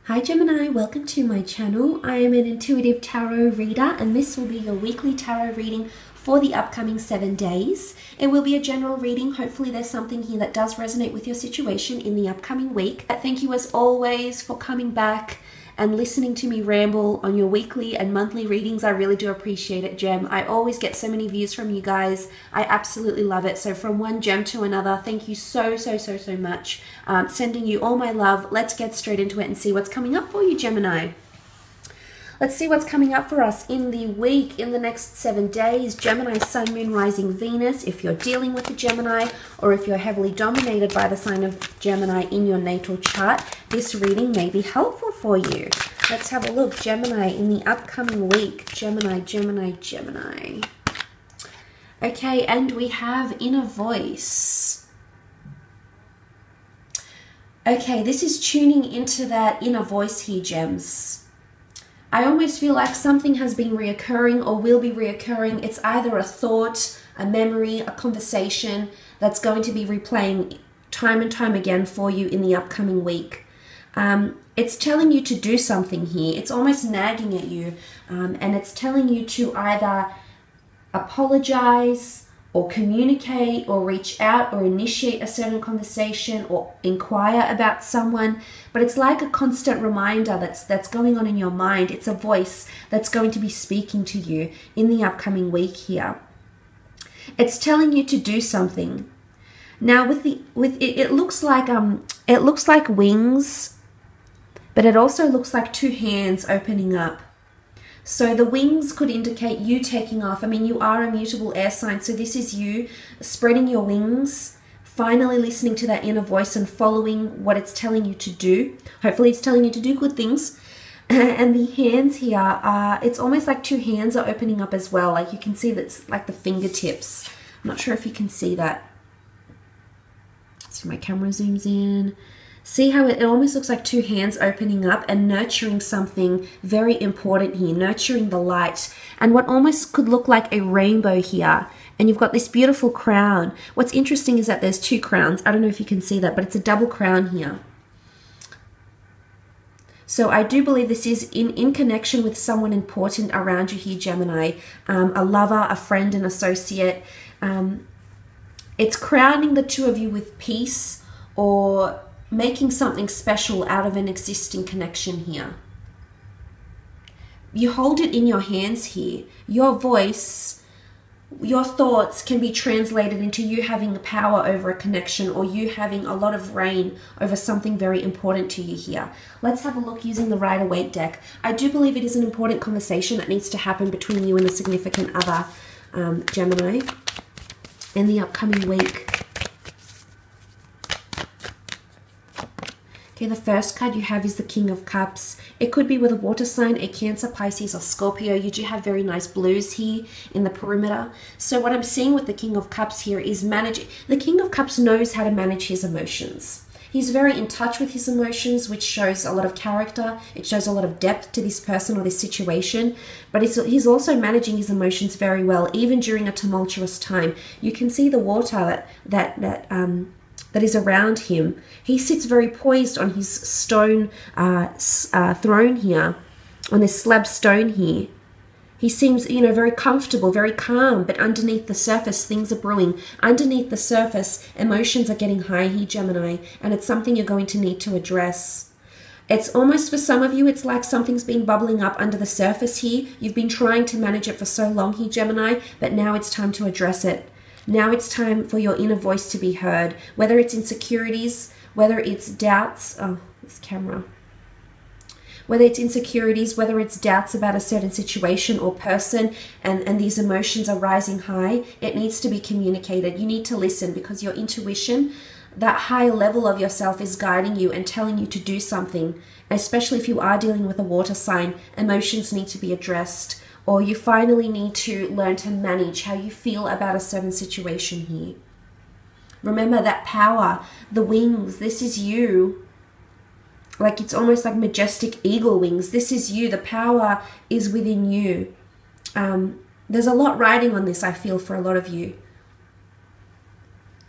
Hi Gemini, welcome to my channel. I am an intuitive tarot reader and this will be your weekly tarot reading for the upcoming 7 days. It will be a general reading. Hopefully there's something here that does resonate with your situation in the upcoming week. Thank you as always for coming back and listening to me ramble on your weekly and monthly readings. I really do appreciate it, Gem. I always get so many views from you guys. I absolutely love it. So from one gem to another, thank you so much. Sending you all my love. Let's get straight into it and see what's coming up for you, Gemini. Let's see what's coming up for us in the week, in the next 7 days. Gemini, Sun, Moon, Rising, Venus. If you're dealing with a Gemini or if you're heavily dominated by the sign of Gemini in your natal chart, this reading may be helpful for you. Let's have a look. Gemini in the upcoming week. Gemini. Okay, and we have inner voice. Okay, this is tuning into that inner voice here, Gems. I almost feel like something has been reoccurring or will be reoccurring. It's either a thought, a memory, a conversation that's going to be replaying time and time again for you in the upcoming week. It's telling you to do something here. It's almost nagging at you, and it's telling you to either apologize or communicate or reach out or initiate a certain conversation or inquire about someone. But it's like a constant reminder that's going on in your mind. It's a voice that's going to be speaking to you in the upcoming week here. It's telling you to do something. Now it looks like wings, but it also looks like two hands opening up. So the wings could indicate you taking off. I mean, you are a mutable air sign, so this is you spreading your wings, finally listening to that inner voice and following what it's telling you to do. Hopefully it's telling you to do good things. And the hands here are, it's almost like two hands are opening up as well. Like you can see that's like the fingertips. I'm not sure if you can see that. So my camera zooms in. See how it almost looks like two hands opening up and nurturing something very important here, nurturing the light. And what almost could look like a rainbow here. And you've got this beautiful crown. What's interesting is that there's two crowns. I don't know if you can see that, but it's a double crown here. So I do believe this is in connection with someone important around you here, Gemini. A lover, a friend, an associate. It's crowning the two of you with peace or making something special out of an existing connection here. You hold it in your hands here. Your voice, your thoughts can be translated into you having the power over a connection or you having a lot of reign over something very important to you here. Let's have a look using the Rider-Waite deck. I do believe it is an important conversation that needs to happen between you and a significant other, Gemini, in the upcoming week. Okay, the first card you have is the King of Cups. It could be with a water sign, a Cancer, Pisces, or Scorpio. You do have very nice blues here in the perimeter. So what I'm seeing with the King of Cups here is managing. The King of Cups knows how to manage his emotions. He's very in touch with his emotions, which shows a lot of character. It shows a lot of depth to this person or this situation. But he's also managing his emotions very well, even during a tumultuous time. You can see the water that is around him. He sits very poised on his stone throne here, on this slab stone here. He seems, very comfortable, very calm, but underneath the surface, things are brewing. Underneath the surface, emotions are getting high here, Gemini, and it's something you're going to need to address. It's almost, for some of you, it's like something's been bubbling up under the surface here. You've been trying to manage it for so long here, Gemini, but now it's time to address it. Now it's time for your inner voice to be heard, whether it's insecurities, whether it's doubts, whether it's insecurities, whether it's doubts about a certain situation or person, and these emotions are rising high. It needs to be communicated. You need to listen because your intuition, that higher level of yourself, is guiding you and telling you to do something. Especially if you are dealing with a water sign, emotions need to be addressed. Or you finally need to learn to manage how you feel about a certain situation here. Remember that power, the wings, this is you. Like it's almost like majestic eagle wings. This is you. The power is within you. There's a lot riding on this, I feel, for a lot of you.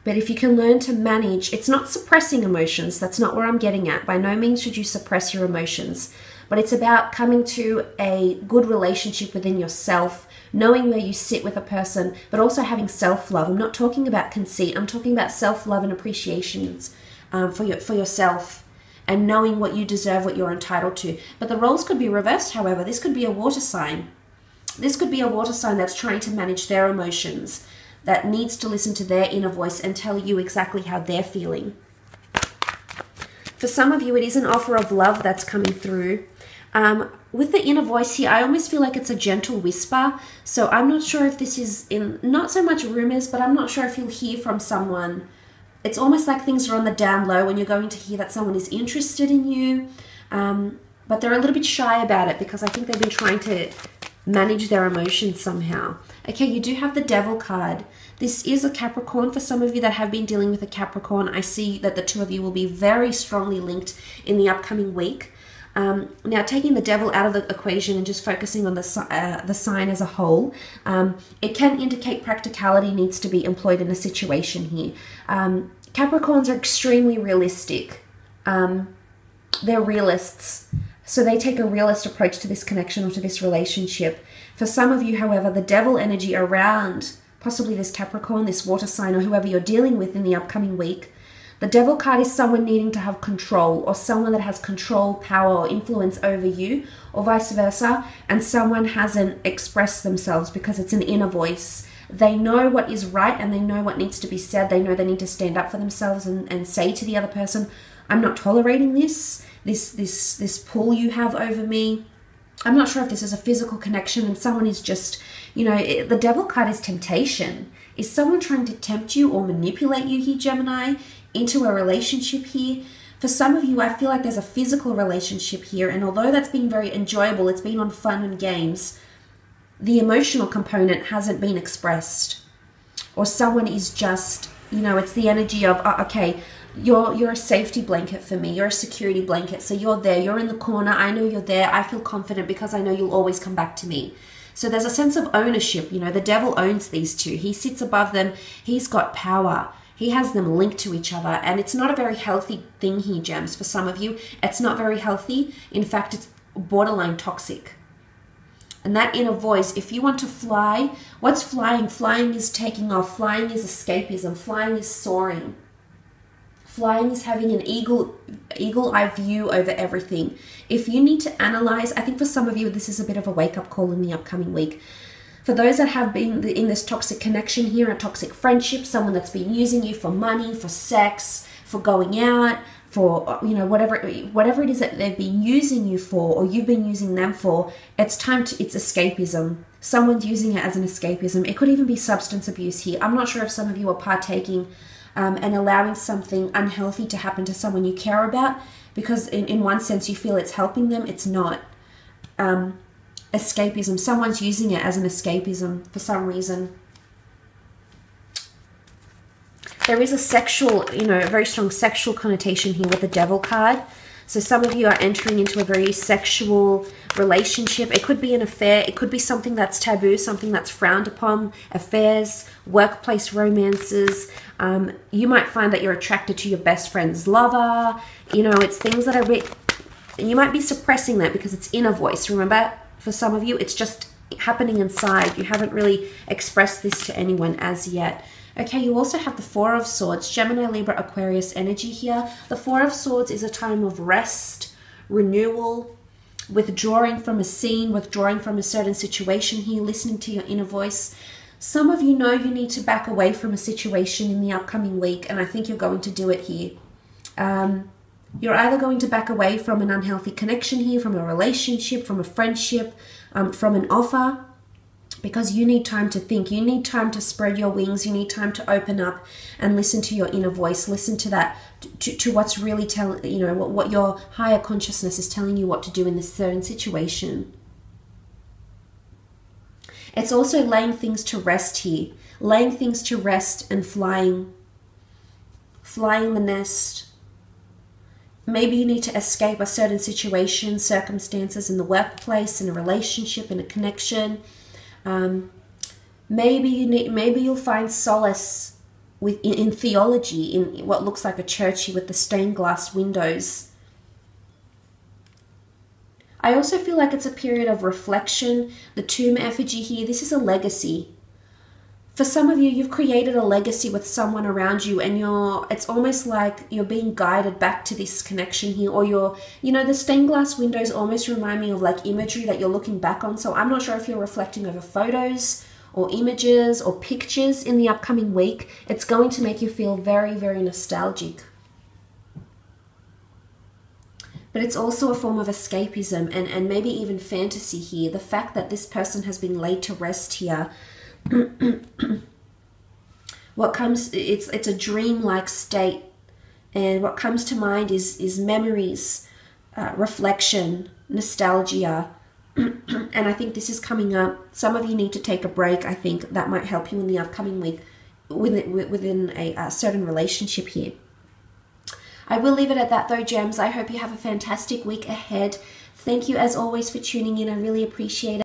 But if you can learn to manage, it's not suppressing emotions. That's not where I'm getting at. By no means should you suppress your emotions. But it's about coming to a good relationship within yourself, knowing where you sit with a person, but also having self-love. I'm not talking about conceit. I'm talking about self-love and appreciations for yourself, and knowing what you deserve, what you're entitled to. But the roles could be reversed, however. This could be a water sign. This could be a water sign that's trying to manage their emotions, that needs to listen to their inner voice and tell you exactly how they're feeling. For some of you, it is an offer of love that's coming through. With the inner voice here, I almost feel like it's a gentle whisper. So I'm not sure if this is in, not so much rumors, but I'm not sure if you'll hear from someone. It's almost like things are on the down low when you're going to hear that someone is interested in you. But they're a little bit shy about it because I think they've been trying to manage their emotions somehow. Okay, you do have the Devil card. This is a Capricorn. For some of you that have been dealing with a Capricorn, I see that the two of you will be very strongly linked in the upcoming week. Now, taking the Devil out of the equation and just focusing on the sign as a whole, it can indicate practicality needs to be employed in a situation here. Capricorns are extremely realistic. They're realists. So they take a realist approach to this connection or to this relationship. For some of you, however, the Devil energy around possibly this Capricorn, this water sign, or whoever you're dealing with in the upcoming week, the Devil card is someone needing to have control, or someone that has control, power, or influence over you, or vice versa, and someone hasn't expressed themselves because it's an inner voice. They know what is right and they know what needs to be said. They know they need to stand up for themselves and say to the other person, I'm not tolerating this pull you have over me. I'm not sure if this is a physical connection and someone is just, you know, the Devil card is temptation. Is someone trying to tempt you or manipulate you here, Gemini, into a relationship here? For some of you, I feel like there's a physical relationship here, and although that's been very enjoyable, it's been on fun and games, the emotional component hasn't been expressed. Or someone is just, you know, it's the energy of, okay, you're a safety blanket for me. You're a security blanket. So you're there. You're in the corner. I know you're there. I feel confident because I know you'll always come back to me. So there's a sense of ownership. You know, the Devil owns these two. He sits above them. He's got power. He has them linked to each other. And it's not a very healthy thing here, Gems. For some of you, it's not very healthy. In fact, it's borderline toxic. And that inner voice, if you want to fly, what's flying? Flying is taking off. Flying is escapism. Flying is soaring. Flying is having an eagle-eye view over everything. If you need to analyze, I think for some of you, this is a bit of a wake-up call in the upcoming week. For those that have been in this toxic connection here, a toxic friendship, someone that's been using you for money, for sex, for going out, for, you know, whatever it is that they've been using you for, or you've been using them for, it's escapism. Someone's using it as an escapism. It could even be substance abuse here. I'm not sure if some of you are partaking and allowing something unhealthy to happen to someone you care about, because in one sense you feel it's helping them. It's not. Escapism. Someone's using it as an escapism for some reason. There is a sexual, you know, a very strong sexual connotation here with the Devil card. So some of you are entering into a very sexual relationship. It could be an affair. It could be something that's taboo, something that's frowned upon. Affairs, workplace romances. You might find that you're attracted to your best friend's lover. You know, it's things that are you might be suppressing that because it's inner voice. Remember, for some of you, it's just happening inside. You haven't really expressed this to anyone as yet. Okay, you also have the Four of Swords, Gemini, Libra, Aquarius energy here. The Four of Swords is a time of rest, renewal, withdrawing from a scene, withdrawing from a certain situation here, listening to your inner voice. Some of you know you need to back away from a situation in the upcoming week, and I think you're going to do it here. You're either going to back away from an unhealthy connection here, from a relationship, from a friendship, from an offer, because you need time to think. You need time to spread your wings. You need time to open up and listen to your inner voice. Listen to that, to what's really telling, you know, what your higher consciousness is telling you what to do in this certain situation. It's also laying things to rest here. Laying things to rest and flying the nest. Maybe you need to escape a certain situation, circumstances in the workplace, in a relationship, in a connection. Maybe you'll find solace in theology, in what looks like a church here with the stained glass windows. I also feel like it's a period of reflection. The tomb effigy here, this is a legacy. For some of you, you've created a legacy with someone around you, and it's almost like you're being guided back to this connection here, or the stained glass windows almost remind me of like imagery that you're looking back on. So I'm not sure if you're reflecting over photos or images or pictures in the upcoming week. It's going to make you feel very, very nostalgic. But it's also a form of escapism and maybe even fantasy here. The fact that this person has been laid to rest here. It's a dream-like state, and what comes to mind is memories, reflection, nostalgia, and I think this is coming up. Some of you need to take a break. I think that might help you in the upcoming week within a certain relationship here. I will leave it at that though, gems. I hope you have a fantastic week ahead. Thank you as always for tuning in. I really appreciate it.